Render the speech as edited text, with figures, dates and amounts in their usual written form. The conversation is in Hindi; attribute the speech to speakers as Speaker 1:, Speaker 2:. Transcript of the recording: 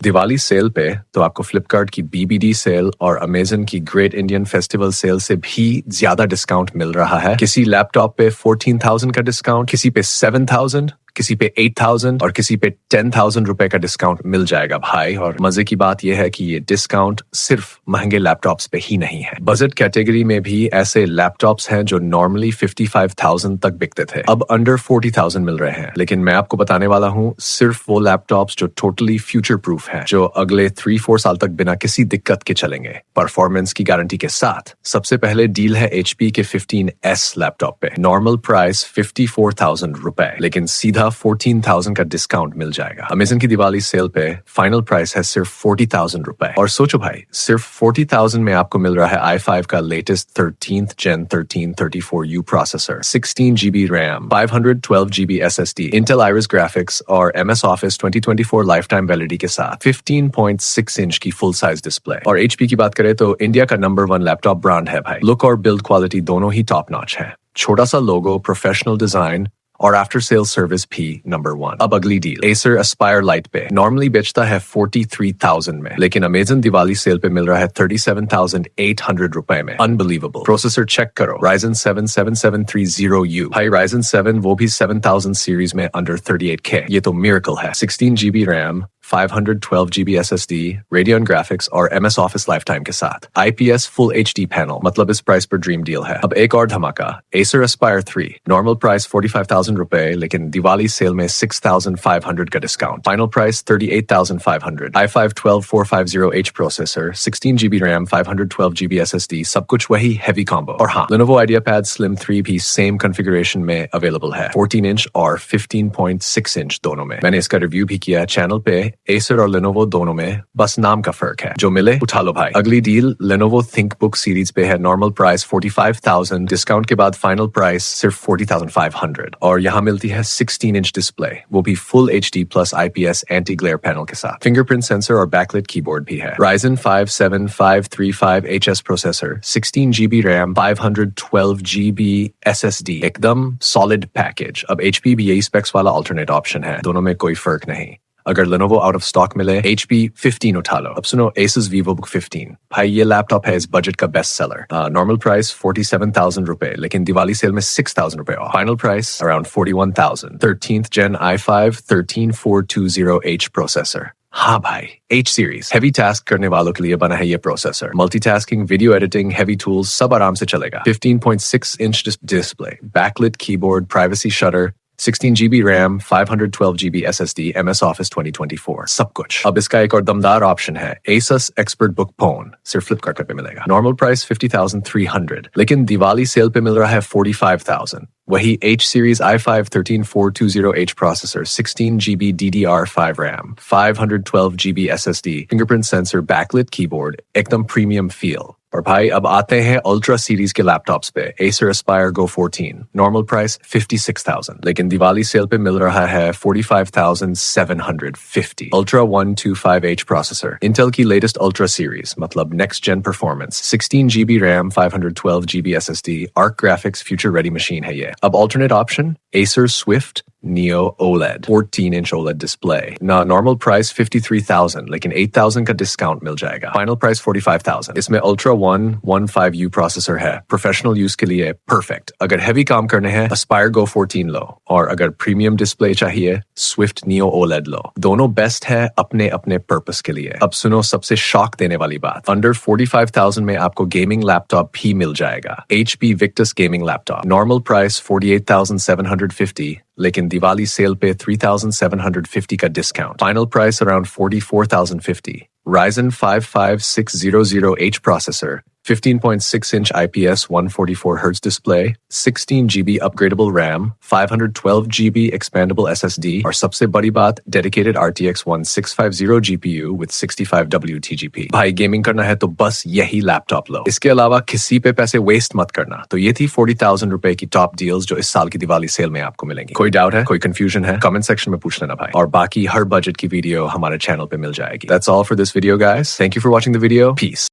Speaker 1: दिवाली सेल पे तो आपको फ्लिपकार्ट की बीबीडी सेल और अमेजन की ग्रेट इंडियन फेस्टिवल सेल से भी ज्यादा डिस्काउंट मिल रहा है। किसी लैपटॉप पे 14,000 का डिस्काउंट, किसी पे 7,000, किसी पे 8,000 और किसी पे 10,000 रुपए का डिस्काउंट मिल जाएगा भाई। और मजे की बात यह है कि ये डिस्काउंट सिर्फ महंगे लैपटॉप्स पे ही नहीं है, बजट कैटेगरी में भी ऐसे लैपटॉप्स हैं जो नॉर्मली 55,000 तक बिकते थे, अब अंडर 40,000 मिल रहे हैं। लेकिन मैं आपको बताने वाला हूँ सिर्फ वो लैपटॉप्स जो टोटली फ्यूचर प्रूफ हैं, जो अगले 3-4 साल तक बिना किसी दिक्कत के चलेंगे, परफॉर्मेंस की गारंटी के साथ। सबसे पहले डील है HP के 15S लैपटॉप पे। नॉर्मल प्राइस 54,000 रुपए, लेकिन सीधा 14,000 का डिस्काउंट मिल जाएगा। अमेजन की दिवाली सेल पे फाइनल प्राइस है सिर्फ 40,000 रुपए। और सोचो भाई, सिर्फ 40,000 में आपको मिल रहा है i5 का latest 13th Gen 1334U processor, 16 GB RAM, 512 GB SSD, Intel Iris graphics और MS Office 2024 life time validity के साथ 15.6 इंच की फुल साइज डिस्प्ले। और HP की बात करें तो इंडिया का नंबर 1 लैपटॉप ब्रांड है भाई। लुक और बिल्ड क्वालिटी दोनों ही टॉप नॉच है। छोटा सा लोगो, प्रोफेशनल डिजाइन और आफ्टर सेल सर्विस भी नंबर 1। अब अगली डील Acer Aspire Lite पे नॉर्मली बेचता है 43,000 में, लेकिन अमेजन दिवाली सेल पे मिल रहा है 37,800 रुपए में। अनबिलीवेबल। प्रोसेसर चेक करो, Ryzen 7 7730U। भाई Ryzen 7 वो भी 7000 सीरीज में अंडर 38K। ये तो मिरेकल है। 16 GB RAM, 512 GB SSD, Radeon graphics और MS Office लाइफटाइम के साथ। IPS Full HD पैनल, मतलब इस प्राइस पर ड्रीम डील है। अब एक और धमाका, Acer Aspire 3, नॉर्मल प्राइस 45,000 रुपए, लेकिन दिवाली सेल में 6,500 का discount. Final price 38,500। i5 12450H processor, 16 GB RAM, 512 GB SSD, सब कुछ वही हेवी कॉम्बो। और हाँ, Lenovo IdeaPad Slim 3 भी सेम कॉन्फ़िगरेशन में अवेलेबल है, 14 इंच और 15.6 इंच दोनों में। मैंने इसका रिव्यू भी किया है चैनल पे। Acer और Lenovo दोनों में बस नाम का फर्क है, जो मिले उठा लो भाई। अगली डील Lenovo ThinkBook सीरीज पे है। नॉर्मल प्राइस 45,000, डिस्काउंट के बाद फाइनल प्राइस सिर्फ 40,500। और यहाँ मिलती है 16 इंच डिस्प्ले, वो भी full HD plus IPS anti glare panel के साथ। फिंगरप्रिंट सेंसर और बैकलिट कीबोर्ड भी है। Ryzen 5 7535HS processor, 16 GB RAM, 512 GB SSD, एकदम सॉलिड पैकेज। अब HP भी यही स्पेक्स वाला अल्टरनेट ऑप्शन है, दोनों में कोई फर्क नहीं। अगर Lenovo आउट ऑफ स्टॉक मिले, HP 15 उठा लो। अब सुनो Asus VivoBook 15। भाई ये लैपटॉप है इस बजट का बेस्ट सेलर। नॉर्मल प्राइस 47,000 रुपए, लेकिन दिवाली सेल में 6,000 रुपए of. Final price around 41,000। 13th Gen i5 13420H processor. हाँ भाई, H सीरीज हेवी टास्क करने वालों के लिए बना है ये processor. Multitasking, video editing, heavy tools सब आराम से चलेगा। 15.6 inch display, backlit keyboard, privacy shutter, 16 GB RAM, 512 GB SSD, MS Office 2024, सब कुछ। अब इसका एक और दमदार ऑप्शन है, Asus ExpertBook Phone, सिर्फ फ्लिपकार्ट पे मिलेगा। नॉर्मल प्राइस 50,300, लेकिन दिवाली सेल पे मिल रहा है 45,000। वही H series i5 13420H processor, 16 GB DDR5 RAM, 512 GB SSD, fingerprint sensor, backlit keyboard, एकदम प्रीमियम फील। और भाई अब आते हैं अल्ट्रा सीरीज के लैपटॉप्स पे। Acer Aspire Go 14, normal price 56,000, लेकिन दिवाली सेल पे मिल रहा है 45,750। Ultra 125H प्रोसेसर, इंटेल की लेटेस्ट अल्ट्रा सीरीज, मतलब next gen performance, 16 GB RAM, 512 GB SSD, Arc graphics, future ready machine है ये। अब alternate option Acer Swift Neo OLED, 14 inch OLED display. ना नॉर्मल प्राइस 53,000, लेकिन 8,000 का डिस्काउंट मिल जाएगा। Final price 45,000। इसमें Ultra 115U प्रोसेसर है, प्रोफेशनल यूज के लिए परफेक्ट। अगर हेवी काम करने हैं, Aspire Go 14 लो, और अगर प्रीमियम डिस्प्ले चाहिए, Swift Neo OLED लो। दोनों बेस्ट है अपने अपने पर्पस के लिए। अब सुनो सबसे शॉक देने वाली बात, अंडर 45,000 में आपको गेमिंग लैपटॉप भी मिल जाएगा। HP Victus gaming laptop, normal price 48,750, लेकिन दिवाली सेल पे 3,750 का discount. Final price around 44,050। Ryzen 55600H processor, 15.6 inch IPS 144Hz display, 16 GB upgradable RAM, 512 GB expandable SSD, और सबसे बड़ी बात, dedicated RTX 1650 GPU with 65W TGP। भाई गेमिंग करना है तो बस यही लैपटॉप लो। इसके अलावा किसी पे पैसे वेस्ट मत करना। तो ये थी 40,000 रुपए की टॉप डील्स जो इस साल की दिवाली सेल में आपको मिलेंगी। कोई डाउट है, कोई कंफ्यूजन है, कमेंट सेक्शन में पूछ लेना भाई। और बाकी हर बजट की वीडियो हमारे चैनल पे मिल जाएगी। That's all for this video guys. Thank you for watching the video. Peace.